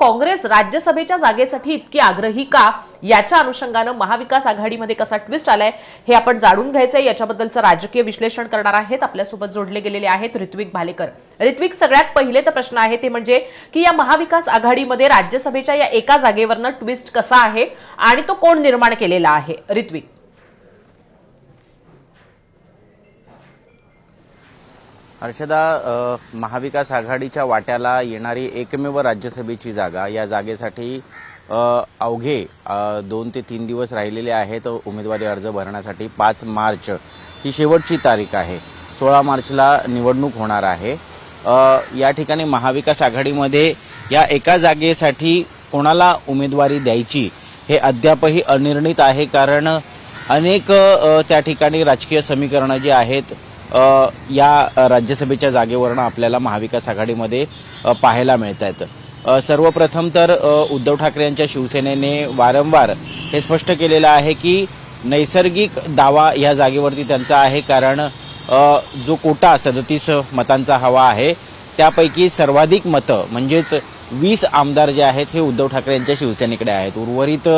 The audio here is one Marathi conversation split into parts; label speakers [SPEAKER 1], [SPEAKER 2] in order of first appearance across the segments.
[SPEAKER 1] काँग्रेस राज्यसभेच्या जागेसाठी इतकी आग्रही का, याच्या अनुषंगाने महाविकास आघाडीमध्ये कसा ट्विस्ट आलाय हे आपण जाणून घ्यायचंय। याच्याबद्दलचं राजकीय विश्लेषण करणार आहेत, आपल्यासोबत जोडले गेलेले आहेत ऋत्विक भालेकर। ऋत्विक, सगळ्यात पहिले तर प्रश्न आहे ते म्हणजे की या महाविकास आघाडीमध्ये राज्यसभेच्या या एका जागेवरनं ट्विस्ट कसा आहे आणि तो कोण निर्माण केलेला आहे? ऋत्विक,
[SPEAKER 2] हर्षदा, महाविकास आघाडीच्या वाट्याला येणारी एकमेव राज्यसभेची जागा, या जागेसाठी अवघे 2 ते 3 दिवस राहिलेले आहेत उमेदवारी अर्ज भरण्यासाठी। 5 मार्च ही शेवटची तारीख आहे। 16 मार्चला निवडणूक होणार आहे। या ठिकाणी महाविकास आघाडीमध्ये या एका जागेसाठी कोणाला उमेदवारी द्यायची हे अद्यापही अनिर्णित आहे, कारण अनेक त्या ठिकाणी राजकीय समीकरणं जी आहेत या राज्यसभेच्या जागेवरून आपल्याला महाविकास आघाडीमध्ये पाहायला मिळत आहेत। सर्वप्रथम तर उद्धव ठाकरे यांच्या शिवसेनेने वारंवार हे स्पष्ट केलेलं आहे की नैसर्गिक दावा या जागेवरती त्यांचा आहे, कारण जो कोटा 37 मतांचा हवा आहे त्यापैकी सर्वाधिक मतं म्हणजेच 20 आमदार जे आहेत हे उद्धव ठाकरे यांच्या शिवसेनेकडे आहेत। उर्वरित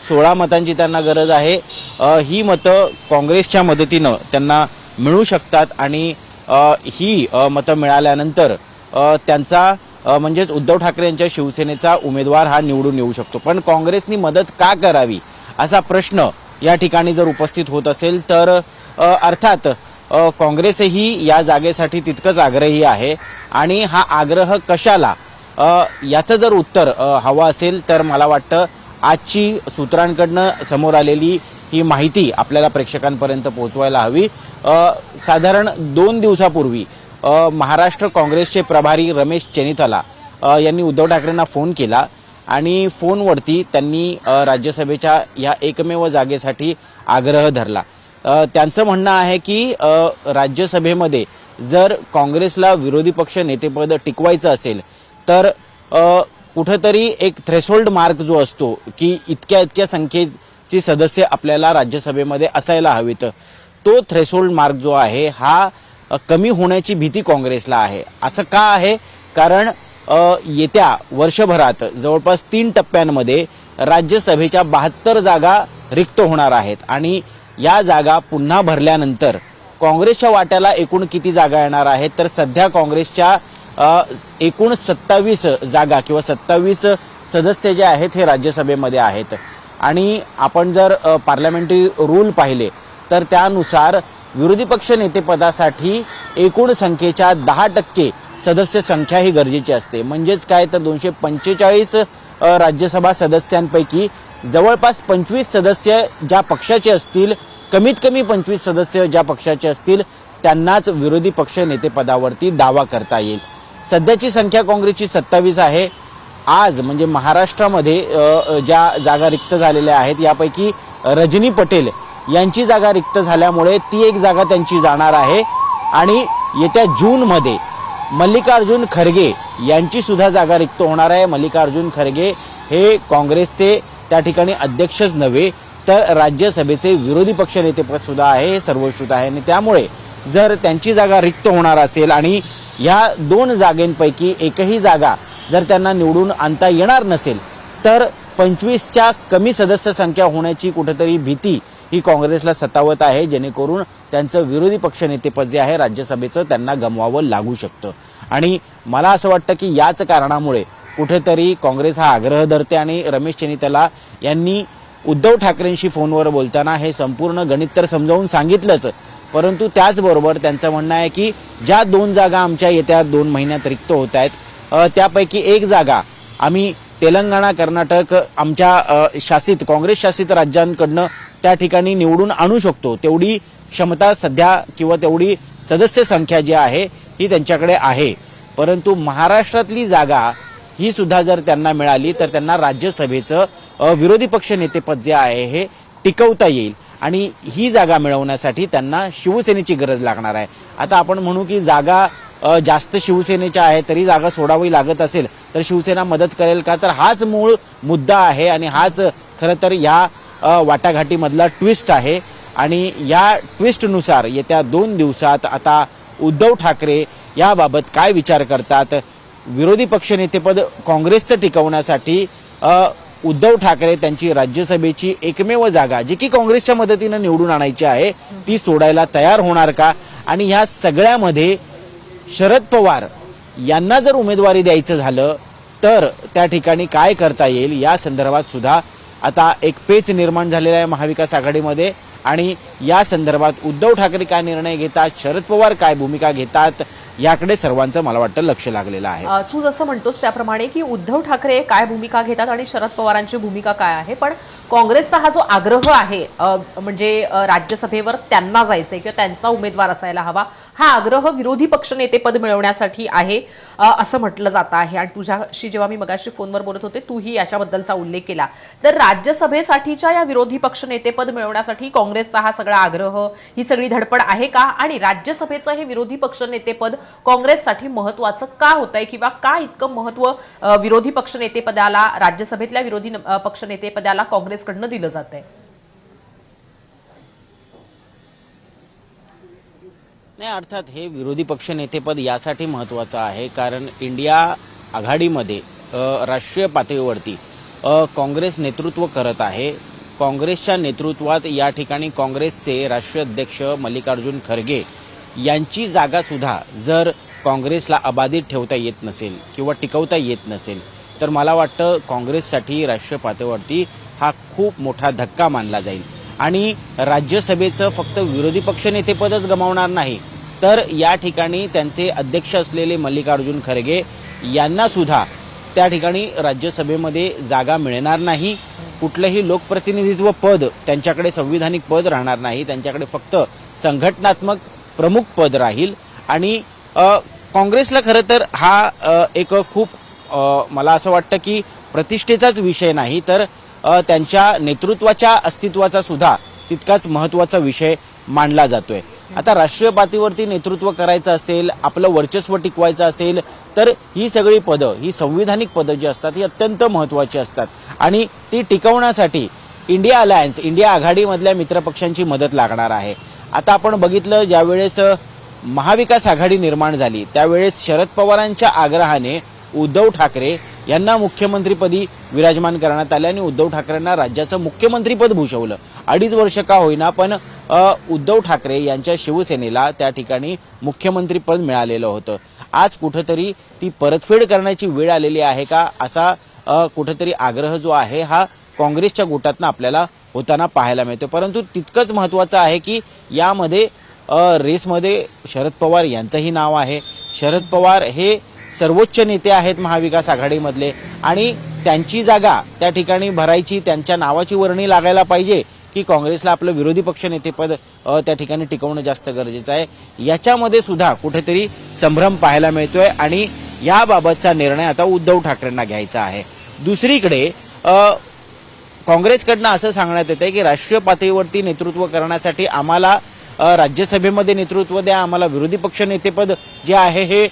[SPEAKER 2] 16 मतांची त्यांना गरज आहे। ही मतं काँग्रेसच्या मदतीनं त्यांना मिळू शकतात आणि ही मतं मिळाल्यानंतर त्यांचा म्हणजेच उद्धव ठाकरे यांच्या शिवसेनेचा उमेदवार हा निवडून येऊ शकतो। पण काँग्रेसनी मदत का करावी असा प्रश्न या ठिकाणी जर उपस्थित होत असेल तर अर्थात काँग्रेसही या जागेसाठी तितकंच आग्रही आहे आणि हा आग्रह कशाला याचं जर उत्तर हवं असेल तर मला वाटतं आजची सूत्रांकडनं समोर आलेली ही माहिती आपल्याला प्रेक्षकांपर्यंत पोहोचवायला हवी। साधारण 2 दिवसापूर्वी महाराष्ट्र काँग्रेसचे प्रभारी रमेश चेनिथला यांनी उद्धव ठाकरेंना फोन केला आणि फोनवरती त्यांनी राज्यसभेच्या या एकमेव जागेसाठी आग्रह धरला। त्यांचं म्हणणं आहे की राज्यसभेमध्ये जर काँग्रेसला विरोधी पक्ष नेतेपद टिकवायचं असेल तर कुठेतरी एक थ्रेशोल्ड मार्क जो असतो की इतक्या संख्येची सदस्य आपल्याला राज्यसभेमध्ये असायला हवीत, तो थ्रेशोल्ड मार्क जो आहे हा कमी होण्याची भीती काँग्रेसला आहे। असं का आहे? कारण येत्या वर्षभरात जवळपास 3 टप्प्यांमध्ये राज्यसभेच्या 72 जागा रिक्त होणार आहेत आणि या जागा पुन्हा भरल्यानंतर काँग्रेसच्या वाट्याला एकूण किती जागा येणार आहेत तर सध्या काँग्रेसच्या एकूण 27 जागा किंवा 27 सदस्य जे आहेत हे राज्यसभेमध्ये आहेत आणि आपण जर पार्लमेंटरी रूल पाहिले तर त्यानुसार विरोधी पक्ष नेतेपदासाठी एकूण संख्येच्या 10% सदस्य संख्या ही गरजेची असते। म्हणजेच काय तर 245 राज्यसभा सदस्यांपैकी जवळपास 25 सदस्य ज्या पक्षाचे असतील, कमीत कमी 25 सदस्य ज्या पक्षाचे असतील त्यांनाच विरोधी पक्ष नेतेपदावरती दावा करता येईल। सध्याची संख्या काँग्रेसची 27 आहे। आज म्हणजे महाराष्ट्रामध्ये ज्या जागा रिक्त झालेल्या आहेत यापैकी रजनी पटेल यांची जागा रिक्त झाल्यामुळे ती एक जागा त्यांची जाणार आहे आणि येत्या जूनमध्ये मल्लिकार्जुन खरगे यांची सुद्धा जागा रिक्त होणार आहे। मल्लिकार्जुन खरगे हे काँग्रेसचे त्या ठिकाणी अध्यक्षच नव्हे तर राज्यसभेचे विरोधी पक्ष नेतेपद सुद्धा आहे, हे सर्वश्रुत आहे आणि त्यामुळे जर त्यांची जागा रिक्त होणार असेल आणि या 2 जागांपैकी एकही जागा जर त्यांना निवडून आणता येणार नसेल तर 25च्या कमी सदस्य संख्या होण्याची कुठेतरी भीती ही काँग्रेसला सतावत आहे, जेणेकरून त्यांचं विरोधी पक्ष नेतेपद जे आहे राज्यसभेचं त्यांना गमवावं लागू शकतं। आणि मला असं वाटतं की याच कारणामुळे कुठेतरी काँग्रेस हा आग्रह धरते आणि रमेश चेनिथला यांनी उद्धव ठाकरेंशी फोनवर बोलताना हे संपूर्ण गणित तर समजावून सांगितलंच, परंतु त्याचबरोबर त्यांचं म्हणणं आहे की ज्या 2 जागा आमच्या येत्या 2 महिन्यात रिक्त होत आहेत त्यापैकी एक जागा आम्ही तेलंगणा, कर्नाटक आमच्या शासित काँग्रेस शासित राज्यांकडनं त्या ठिकाणी निवडून आणू शकतो, तेवढी क्षमता सध्या किंवा तेवढी सदस्य संख्या जी आहे ही त्यांच्याकडे आहे। परंतु महाराष्ट्रातली जागा ही सुद्धा जर त्यांना मिळाली तर त्यांना राज्यसभेचं विरोधी पक्ष नेतेपद जे आहे हे टिकवता येईल आणि ही जागा मिळवण्यासाठी त्यांना शिवसेनेची गरज लागणार आहे। आता आपण म्हणू की जागा जास्त शिवसेनेच्या आहे तरी जागा सोडावी लागत असेल तर शिवसेना मदत करेल का, तर हाच मूळ मुद्दा आहे आणि हाच खरं तर या वाटाघाटीमधला ट्विस्ट आहे आणि या ट्विस्टनुसार येत्या 2 दिवसात आता उद्धव ठाकरे याबाबत काय विचार करतात विरोधी पक्षनेतेपद काँग्रेसचं टिकवण्यासाठी उद्धव ठाकरे त्यांची राज्यसभेची एकमेव जागा जी की काँग्रेसच्या मदतीने निवडून आणायची आहे ती सोडायला तयार होणार का? आणि ह्या सगळ्यामध्ये शरद पवार यांना जर उमेदवारी द्यायचं झालं तर त्या ठिकाणी काय करता येईल या संदर्भात सुद्धा आता एक पेच निर्माण झालेला आहे महाविकास आघाडीमध्ये. आणि या संदर्भात उद्धव ठाकरे काय निर्णय घेतात, शरद पवार काय भूमिका घेतात याकडे सर्वांचं मला वाटतं लक्ष लागलेलं आहे.
[SPEAKER 1] तू जसं म्हणतोस त्याप्रमाणे की उद्धव ठाकरे काय भूमिका घेतात आणि शरद पवारांची भूमिका काय आहे, पण काँग्रेसचा हा जो आग्रह आहे म्हणजे राज्यसभेवर त्यांना जायचंय किंवा त्यांचा उमेदवार असायला हवा, हा आग्रह विरोधी पक्षनेतेपद मिळवण्यासाठी आहे असं म्हटलं जात आहे. आणि तुझ्याशी जेव्हा मी मगाशी फोनवर बोलत होते तूही याच्याबद्दलचा उल्लेख केला. तर राज्यसभेसाठीच्या या विरोधी पक्षनेतेपद मिळवण्यासाठी काँग्रेसचा हा सगळा आग्रह, ही सगळी धडपड आहे का? आणि राज्यसभेचं हे विरोधी पक्षनेतेपद काँग्रेससाठी महत्वाचं का होतंय किंवा का इतकं महत्व विरोधी पक्षनेतेपदाला, राज्यसभेतल्या विरोधी पक्षनेतेपदाला काँग्रेसकडनं दिलं जातंय?
[SPEAKER 2] नाही, अर्थात हे विरोधी पक्षनेतेपद यासाठी महत्वाचं आहे कारण इंडिया आघाडीमध्ये राष्ट्रीय पातळीवरती काँग्रेस नेतृत्व करत आहे. काँग्रेसच्या नेतृत्वात या ठिकाणी काँग्रेसचे राष्ट्रीय अध्यक्ष मल्लिकार्जुन खरगे यांची जागा सुद्धा जर काँग्रेसला अबाधित ठेवता येत नसेल किंवा टिकवता येत नसेल तर मला वाटतं काँग्रेससाठी राष्ट्रीय पातळीवरती हा खूप मोठा धक्का मानला जाईल. आणि राज्यसभेचं फक्त विरोधी पक्षनेतेपदच गमावणार नाही तर या ठिकाणी त्यांचे अध्यक्ष असलेले मल्लिकार्जुन खरगे यांना सुद्धा त्या ठिकाणी राज्यसभेमध्ये जागा मिळणार नाही. कुठलंही लोकप्रतिनिधित्व पद त्यांच्याकडे, संविधानिक पद राहणार नाही, त्यांच्याकडे फक्त संघटनात्मक प्रमुख पद राहील. आणि काँग्रेसला खरं तर हा एक खूप मला असं वाटतं की प्रतिष्ठेचाच विषय नाही तर त्यांच्या नेतृत्वाच्या अस्तित्वाचा सुद्धा तितकाच महत्त्वाचा विषय मानला जातोय. आता राष्ट्रीय पातळीवरती नेतृत्व करायचं असेल, आपलं वर्चस्व टिकवायचं असेल तर ही सगळी पदं, ही संविधानिक पदं जी असतात ही अत्यंत महत्त्वाची असतात आणि ती टिकवण्यासाठी इंडिया अलायन्स, इंडिया आघाडीमधल्या मित्रपक्षांची मदत लागणार आहे. आता आपण बघितलं ज्यावेळेस महाविकास आघाडी निर्माण झाली त्यावेळेस शरद पवारांच्या आग्रहाने उद्धव ठाकरे यांना मुख्यमंत्रीपदी विराजमान करण्यात आले आणि उद्धव ठाकरेंना राज्याचं मुख्यमंत्रीपद भूषवलं. 2.5 वर्ष का होईना पण उद्धव ठाकरे यांच्या शिवसेनेला त्या ठिकाणी मुख्यमंत्रीपद मिळालेलं होतं. आज कुठेतरी ती परतफेड करण्याची वेळ आलेली आहे का असा कुठेतरी आग्रह जो आहे हा काँग्रेसच्या गोटातनं आपल्याला होताना पाहायला मिळतो. परंतु तितकंच महत्त्वाचं आहे की यामध्ये रेसमध्ये शरद पवार यांचंही नाव आहे. शरद पवार हे सर्वोच्च नेते आहेत महाविकास आघाडीमधले आणि त्यांची जागा त्या ठिकाणी भरायची, त्यांच्या नावाची वर्णी लागायला पाहिजे की काँग्रेसला आपलं विरोधी पक्षनेतेपद त्या ठिकाणी टिकवणं जास्त गरजेचं आहे. याच्यामध्ये सुद्धा कुठेतरी संभ्रम पाहायला मिळतोय आणि याबाबतचा निर्णय आता उद्धव ठाकरेंना घ्यायचा आहे. दुसरीकडे काँग्रेसकडनं असं सांगण्यात येतंय की राष्ट्रीय पातळीवरती नेतृत्व करण्यासाठी आम्हाला राज्यसभेमध्ये नेतृत्व द्या, आम्हाला विरोधी पक्ष नेतेपद जे आहे हे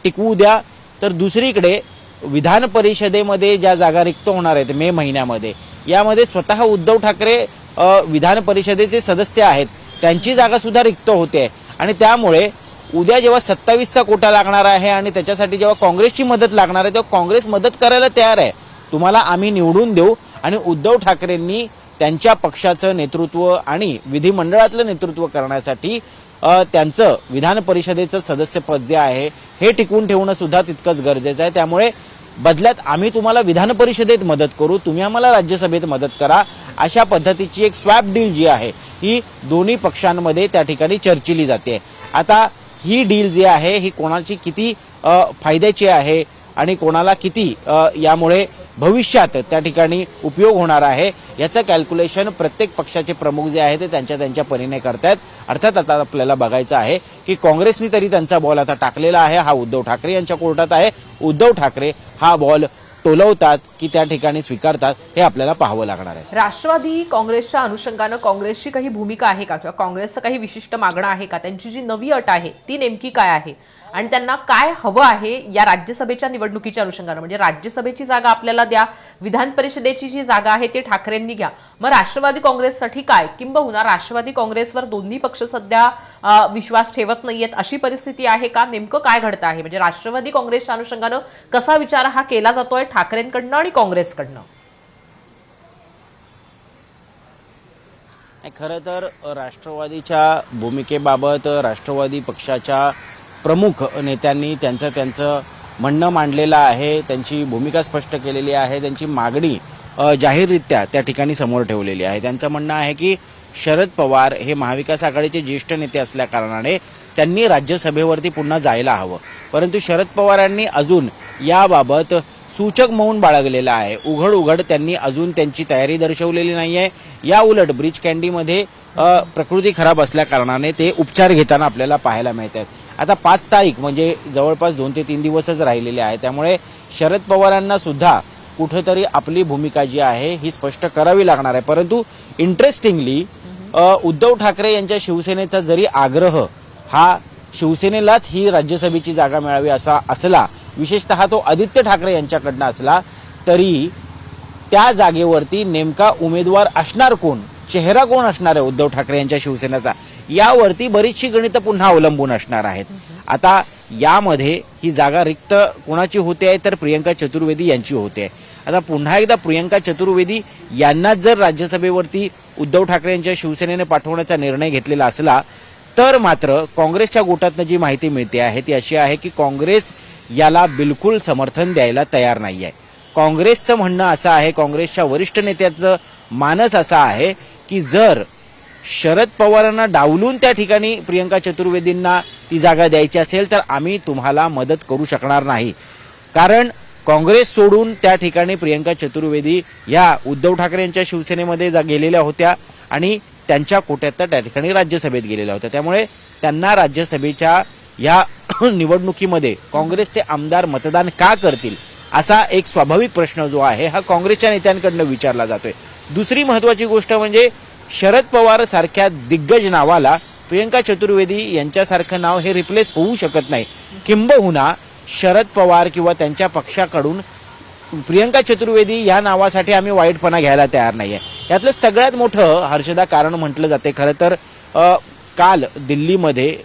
[SPEAKER 2] टिकवू द्या. तर दुसरीकडे विधान परिषदेमध्ये ज्या जागा रिक्त होणार आहेत मे महिन्यामध्ये, यामध्ये स्वतः उद्धव ठाकरे विधान परिषदेचे सदस्य आहेत, त्यांची जागा सुद्धा रिक्त होते आणि त्यामुळे उद्या जेव्हा 27चा कोटा लागणार आहे आणि त्याच्यासाठी जेव्हा काँग्रेसची मदत लागणार आहे तेव्हा काँग्रेस मदत करायला तयार आहे. तुम्हाला आम्ही निवडून देऊ. आणि उद्धव ठाकरेंनी त्यांच्या पक्षाचं नेतृत्व आणि विधिमंडळातलं नेतृत्व करण्यासाठी त्यांचं विधान परिषदेचं सदस्यपद जे आहे हे टिकवून ठेवणं सुद्धा तितकंच गरजेचं आहे. त्यामुळे बदल्यात आम्ही तुम्हाला विधान परिषदेत मदत करू, तुम्ही आम्हाला राज्यसभेत मदत करा, अशा पद्धतीची एक स्वॅप डील जी आहे ही दोन्ही पक्षांमध्ये त्या ठिकाणी चर्चिली जाते. आता ही डील जी आहे ही कोणाची किती फायद्याची आहे आणि कोणाला किती यामुळे भविष्यात त्या ठिकाणी उपयोग होणार आहे याचं कॅल्क्युलेशन प्रत्येक पक्षाचे प्रमुख जे आहेत ते त्यांच्या परीने करतात. अर्थात आता आपल्याला बघायचं आहे की काँग्रेसने तरी त्यांचा बॉल आता टाकलेला आहे, हा उद्धव ठाकरे यांच्या कोर्टात आहे. उद्धव ठाकरे हा बॉल टोलवतात की त्या ठिकाणी स्वीकारतात हे आपल्याला पाहावं लागणार आहे.
[SPEAKER 1] राष्ट्रवादी काँग्रेसच्या अनुषंगानं काँग्रेसची काही भूमिका आहे का किंवा काँग्रेसचं काही विशिष्ट मागणं आहे का? त्यांची जी नवी अट आहे ती नेमकी काय आहे? आणि त्यांना काय हवं आहे या राज्यसभेच्या निवडणुकीच्या अनुषंगानं. म्हणजे राज्यसभेची जागा आपल्याला द्या, विधान परिषदेची जी जागा आहे ती ठाकरेंनी घ्या, मग राष्ट्रवादी काँग्रेससाठी काय, किंबहुना राष्ट्रवादी काँग्रेसवर दोन्ही पक्ष सध्या विश्वास ठेवत नाहीयेत अशी परिस्थिती आहे का, नेमकं काय घडतं आहे. म्हणजे राष्ट्रवादी काँग्रेसच्या अनुषंगानं कसा विचार हा केला जातोय ठाकरेंकडनं आणि काँग्रेसकडनं.
[SPEAKER 2] खरं तर राष्ट्रवादीच्या भूमिकेबाबत राष्ट्रवादी पक्षाच्या प्रमुख नेत्यांनी त्यांचं म्हणणं मांडलेलं आहे, त्यांची भूमिका स्पष्ट केलेली आहे, त्यांची मागणी जाहीररित्या त्या ठिकाणी समोर ठेवलेली आहे. त्यांचं म्हणणं आहे की शरद पवार हे महाविकास आघाडीचे ज्येष्ठ नेते असल्या कारणाने त्यांनी राज्यसभेवरती पुन्हा जायला हवं, परंतु शरद पवारांनी अजून याबाबत सूचक मौन बाळगलेला आहे. उघड त्यांनी अजून त्यांची तयारी दर्शवलेली नाही आहे. या उलट ब्रिज कँडीमध्ये प्रकृती खराब असल्या कारणाने ते उपचार घेताना आपल्याला पाहायला मिळत आहेत. आता 5 तारीख म्हणजे जवळपास 2 ते 3 दिवसच राहिलेले आहे, त्यामुळे शरद पवारांना सुद्धा कुठेतरी आपली भूमिका जी आहे ही स्पष्ट करावी लागणार आहे. परंतु इंटरेस्टिंगली उद्धव ठाकरे यांच्या शिवसेनेचा जरी आग्रह हा शिवसेनेलाच ही राज्यसभेची जागा मिळावी असा असला, विशेषतः तो आदित्य ठाकरे यांच्याकडनं असला, तरी त्या जागेवरती नेमका उमेदवार असणार कोण, चेहरा कोण असणार आहे उद्धव ठाकरे यांच्या शिवसेनेचा, यावरती बरीचशी गणितं पुन्हा अवलंबून असणार आहेत. आता यामध्ये ही जागा रिक्त कोणाची होते आहे तर प्रियंका चतुर्वेदी यांची होते आहे. आता पुन्हा एकदा प्रियंका चतुर्वेदी यांनाच जर राज्यसभेवरती उद्धव ठाकरे यांच्या शिवसेनेने पाठवण्याचा निर्णय घेतलेला असला तर मात्र काँग्रेसच्या गोटातनं जी माहिती मिळते आहे ती अशी आहे की काँग्रेस याला बिलकुल समर्थन द्यायला तयार नाही आहे. काँग्रेसचं म्हणणं असं आहे, काँग्रेसच्या वरिष्ठ नेत्याचं मानस असा आहे की जर शरद पवारांना डावलून त्या ठिकाणी प्रियंका चतुर्वेदींना ती जागा द्यायची असेल तर आम्ही तुम्हाला मदत करू शकणार नाही, कारण काँग्रेस सोडून त्या ठिकाणी प्रियंका चतुर्वेदी या उद्धव ठाकरे यांच्या शिवसेनेमध्ये गेलेल्या होत्या आणि त्यांच्या कोट्यात त्या ठिकाणी राज्यसभेत गेलेल्या होत्या. त्यामुळे त्यांना राज्यसभेच्या या निवडणुकीमध्ये काँग्रेसचे आमदार मतदान का करतील असा एक स्वाभाविक प्रश्न जो आहे हा काँग्रेसच्या नेत्यांकडनं विचारला जातोय. दुसरी महत्वाची गोष्ट म्हणजे शरद पवार सारख्या दिग्गज नावाला प्रियंका चतुर्वेदी यांच्यासारखं नाव हे रिप्लेस होऊ शकत नाही. किंबहुना शरद पवार किंवा त्यांच्या पक्षाकडून प्रियंका चतुर्वेदी या नावासाठी आम्ही वाईटपणा घ्यायला तयार नाहीये. यातलं सगळ्यात मोठं हर्षदा कारण म्हटलं जाते. खरं तर काल दिल्लीमध्ये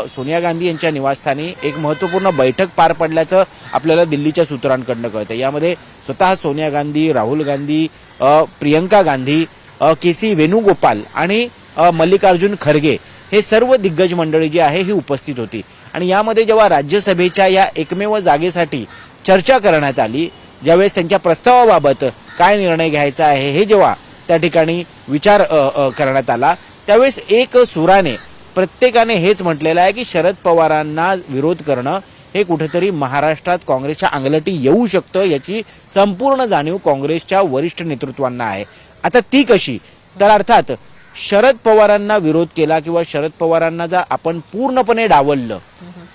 [SPEAKER 2] सोनिया गांधी यांच्या निवासस्थानी एक महत्त्वपूर्ण बैठक पार पडल्याचं आपल्याला दिल्लीच्या सूत्रांकडनं कळतं. यामध्ये स्वतः सोनिया गांधी, राहुल गांधी, प्रियंका गांधी, के.सी. वेणुगोपाल आणि मल्लिकार्जुन खरगे हे सर्व दिग्गज मंडळी जी आहे ही उपस्थित होती. आणि यामध्ये जेव्हा राज्यसभेच्या या एकमेव जागेसाठी चर्चा करण्यात आली, ज्यावेळेस त्यांच्या प्रस्तावाबाबत काय निर्णय घ्यायचा आहे हे जेव्हा त्या ठिकाणी विचार करण्यात आला, त्यावेळेस एक सुराने प्रत्येकाने हेच म्हटलेलं आहे की शरद पवारांना विरोध करणं हे कुठेतरी महाराष्ट्रात काँग्रेसच्या अंगलटी येऊ शकतं याची संपूर्ण जाणीव काँग्रेसच्या वरिष्ठ नेतृत्वांना आहे. आता ती कशी, तर अर्थात शरद पवारांना विरोध केला किंवा शरद पवारांना जर आपण पूर्णपणे डावललं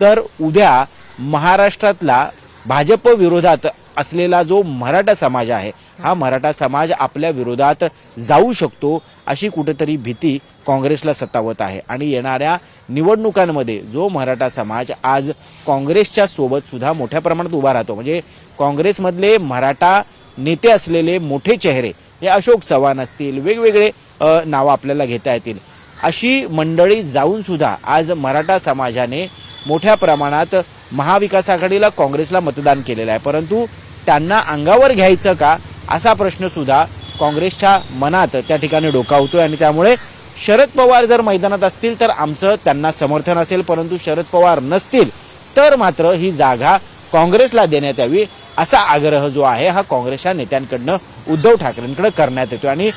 [SPEAKER 2] तर उद्या महाराष्ट्रातला भाजप विरोधात असलेला जो मराठा समाज आहे हा मराठा समाज आपल्या विरोधात जाऊ शकतो अशी कुठेतरी भीती काँग्रेसला सतावत आहे. आणि येणाऱ्या निवडणुकांमध्ये जो मराठा समाज आज काँग्रेसच्या सोबत सुद्धा मोठ्या प्रमाणात उभा राहतो, म्हणजे काँग्रेसमधले मराठा नेते असलेले मोठे चेहरे हे अशोक चव्हाण असतील, वेगवेगळे नावं आपल्याला घेता येतील, अशी मंडळी जाऊन सुद्धा आज मराठा समाजाने मोठ्या प्रमाणात महाविकास आघाडीला, काँग्रेसला मतदान केलेलं आहे. परंतु त्यांना अंगावर घ्यायचं का असा प्रश्न सुद्धा काँग्रेसच्या मनात त्या ठिकाणी डोकावतोय. आणि त्यामुळे शरद पवार जर मैदानात असतील तर आमचं त्यांना समर्थन असेल, परंतु शरद पवार नसतील तर मात्र ही जागा काँग्रेसला देण्यात यावी असा आग्रह जो आहे हा काँग्रेसच्या नेत्यांकडनं उद्धव ठाकरेंकडे करण्यात येतोय. आणि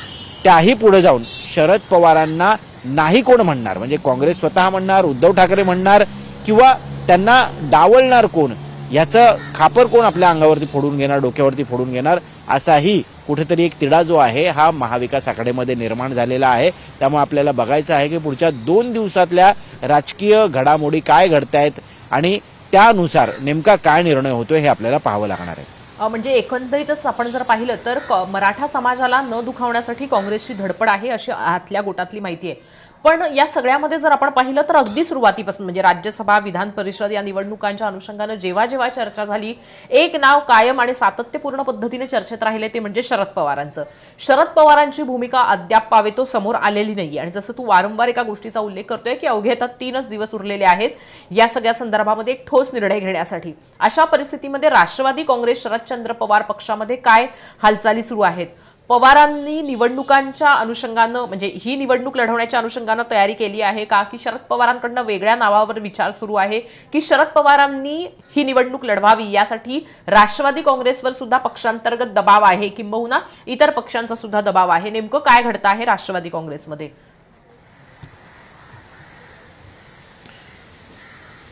[SPEAKER 2] त्याही पुढे जाऊन शरद पवारांना नाही कोण म्हणणार, म्हणजे काँग्रेस स्वतः म्हणणार, उद्धव ठाकरे म्हणणार किंवा त्यांना डावलणार कोण, याचं खापर कोण आपल्या अंगावरती फोडून घेणार, डोक्यावरती फोडून घेणार, असाही कुठेतरी एक तिढा जो आहे हा महाविकास आघाडीमध्ये निर्माण झालेला आहे. त्यामुळे आपल्याला बघायचं आहे की पुढच्या 2 दिवसातल्या राजकीय घडामोडी काय घडतायत आणि त्यानुसार नेमका काय निर्णय होतोय हे आपल्याला पाहावं लागणार आहे.
[SPEAKER 1] म्हणजे एकंदरीतच आपण जर पाहिलं तर मराठा समाजाला न दुखावण्यासाठी काँग्रेसची धडपड आहे अशी आतल्या गोटातली माहिती आहे. पण या सगळ्यामध्ये जर आपण पाहिलं तर अगदी सुरुवातीपासून म्हणजे राज्यसभा विधान परिषद या निवडणुकांच्या अनुषंगानं जेव्हा जेव्हा चर्चा झाली, एक नाव कायम आणि सातत्यपूर्ण पद्धतीने चर्चेत राहिले ते म्हणजे शरद पवारांचं. शरद पवारांची भूमिका अद्याप पावेतो समोर आलेली नाहीये. आणि जसं तू वारंवार एका गोष्टीचा उल्लेख करतोय की अवघे आता 3च दिवस उरलेले आहेत या सगळ्या संदर्भामध्ये एक ठोस निर्णय घेण्यासाठी. अशा परिस्थितीमध्ये राष्ट्रवादी काँग्रेस शरदचंद्र पवार पक्षामध्ये काय हालचाली सुरू आहेत? पवारांनी निवडणुकांच्या अनुषंगानं म्हणजे ही निवडणूक लढवण्याच्या अनुषंगानं तयारी केली आहे का, की शरद पवारांकडनं वेगळ्या नावावर विचार सुरू आहे, की शरद पवारांनी ही निवडणूक लढवावी यासाठी राष्ट्रवादी काँग्रेसवर सुद्धा पक्षांतर्गत दबाव आहे, किंबहुना इतर पक्षांचा सुद्धा दबाव आहे? नेमकं काय घडतं आहे राष्ट्रवादी काँग्रेसमध्ये?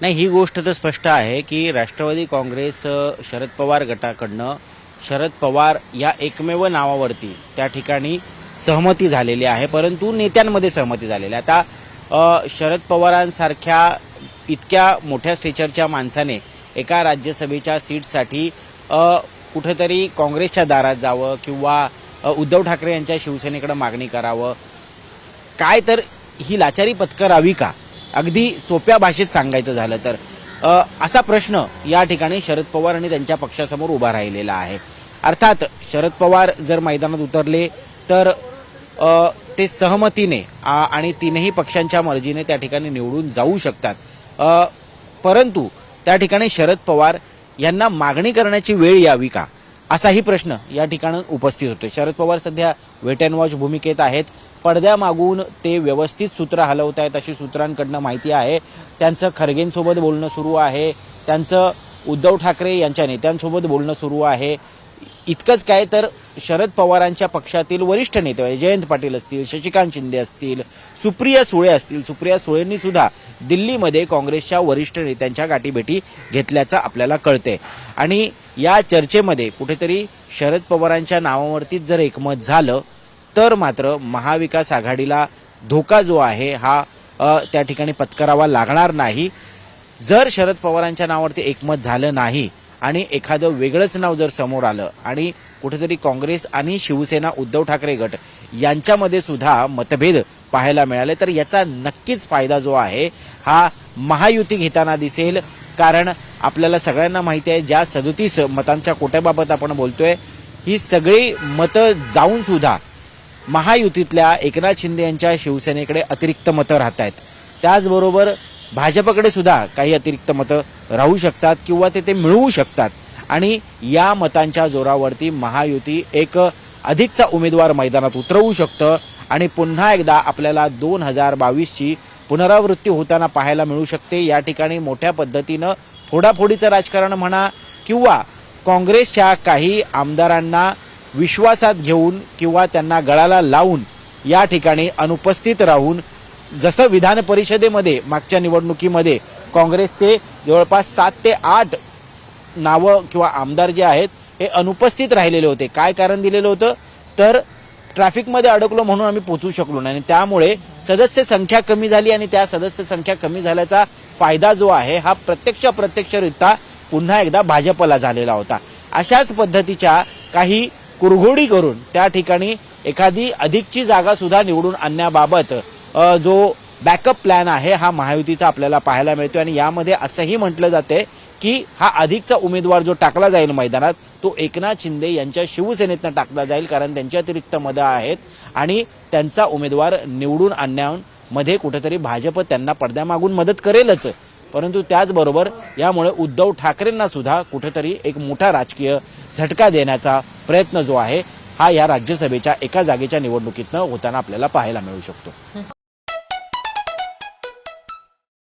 [SPEAKER 2] नाही, ही गोष्ट तर स्पष्ट आहे की राष्ट्रवादी काँग्रेस शरद पवार गटाकडनं शरद पवार या एकमेव नावावरती त्या ठिकाणी सहमती झालेली आहे, परंतु नेत्यांमध्ये सहमती झालेली आहे. आता शरद पवारांसारख्या इतक्या मोठ्या स्टेचरच्या माणसाने एका राज्यसभेच्या सीटसाठी कुठेतरी काँग्रेसच्या दारात जावं किंवा उद्धव ठाकरे यांच्या शिवसेनेकडे मागणी करावं, काय तर ही लाचारी पत्करावी का? अगदी सोप्या भाषेत सांगायचं झालं तर असा प्रश्न या ठिकाणी शरद पवार आणि त्यांच्या पक्षासमोर उभा राहिलेला आहे. अर्थात शरद पवार जर मैदानात उतरले तर ते सहमतीने आणि तीनही पक्षांच्या मर्जीने त्या ठिकाणी निवडून जाऊ शकतात, परंतु त्या ठिकाणी शरद पवार यांना मागणी करण्याची वेळ यावी का, असाही प्रश्न या ठिकाणी उपस्थित होतो. शरद पवार सध्या वेट अँड वॉच भूमिकेत आहेत. पडद्यामागून ते व्यवस्थित सूत्र हलवत आहेत अशी सूत्रांकडनं माहिती आहे. त्यांचं खरगेंसोबत बोलणं सुरू आहे, त्यांचं उद्धव ठाकरे यांच्या नेत्यांसोबत बोलणं सुरू आहे. इतकंच काय तर शरद पवारांच्या पक्षातील वरिष्ठ नेते जयंत पाटील असतील, शशिकांत शिंदे असतील, सुप्रिया सुळे असतील, सुप्रिया सुळेंनी सुद्धा दिल्लीमध्ये काँग्रेसच्या वरिष्ठ नेत्यांच्या गाठीभेटी घेतल्याचं आपल्याला कळते. आणि या चर्चेमध्ये कुठेतरी शरद पवारांच्या नावावरतीच जर एकमत झालं तर मात्र महाविकास आघाडीला धोका जो आहे हा त्या ठिकाणी पत्करावा लागणार नाही. जर शरद पवारांच्या नावावरती एकमत झालं नाही आणि एखादं वेगळंच नाव जर समोर आलं आणि कुठेतरी काँग्रेस आणि शिवसेना उद्धव ठाकरे गट यांच्यामध्ये सुद्धा मतभेद पाहायला मिळाले तर याचा नक्कीच फायदा जो आहे हा महायुती घेताना दिसेल. कारण आपल्याला सगळ्यांना माहिती आहे ज्या 37 मतांच्या कोट्याबाबत आपण बोलतोय, ही सगळी मतं जाऊन सुद्धा महायुतीतल्या एकनाथ शिंदे यांच्या शिवसेनेकडे अतिरिक्त मतं राहत आहेत. त्याचबरोबर भाजपकडे सुद्धा काही अतिरिक्त मतं राहू शकतात किंवा ते मिळवू शकतात आणि या मतांच्या जोरावरती महायुती एक अधिकचा उमेदवार मैदानात उतरवू शकतं आणि पुन्हा एकदा आपल्याला 2022ची पुनरावृत्ती होताना पाहायला मिळू शकते. या ठिकाणी मोठ्या पद्धतीनं फोडाफोडीचं राजकारण म्हणा किंवा काँग्रेसच्या काही आमदारांना विश्वासात घेऊन किंवा त्यांना गळाला लावून या ठिकाणी अनुपस्थित राहून, जसं विधान परिषदेमध्ये मागच्या निवडणुकीमध्ये काँग्रेसचे जवळपास 7 ते 8 नावं किंवा आमदार जे आहेत हे अनुपस्थित राहिलेले होते. काय कारण दिलेलं होतं तर ट्रॅफिकमध्ये अडकलो म्हणून आम्ही पोहोचू शकलो नाही आणि त्यामुळे सदस्य संख्या कमी झाली आणि त्या सदस्य संख्या कमी झाल्याचा फायदा जो आहे हा अप्रत्यक्षरित्या पुन्हा एकदा भाजपला झालेला होता. अशाच पद्धतीच्या काही कुरघोडी करून त्या ठिकाणी एखादी अधिकची जागा सुद्धा निवडून आणण्याबाबत जो बॅकअप प्लॅन आहे हा महायुतीचा आपल्याला पाहायला मिळतो. आणि यामध्ये असंही म्हटलं जाते की हा अधिकचा उमेदवार जो टाकला जाईल मैदानात तो एकनाथ शिंदे यांच्या शिवसेनेतनं टाकला जाईल, कारण त्यांच्या अतिरिक्त मतं आहेत आणि त्यांचा उमेदवार निवडून आणण्यामध्ये कुठेतरी भाजप त्यांना पडद्यामागून मदत करेलच, परंतु त्याचबरोबर यामुळे उद्धव ठाकरेंना सुद्धा कुठेतरी एक मोठा राजकीय झटका देण्याचा प्रयत्न जो आहे हा या राज्यसभेच्या एका जागेच्या निवडणुकीतनं होताना आपल्याला पाहायला मिळू शकतो.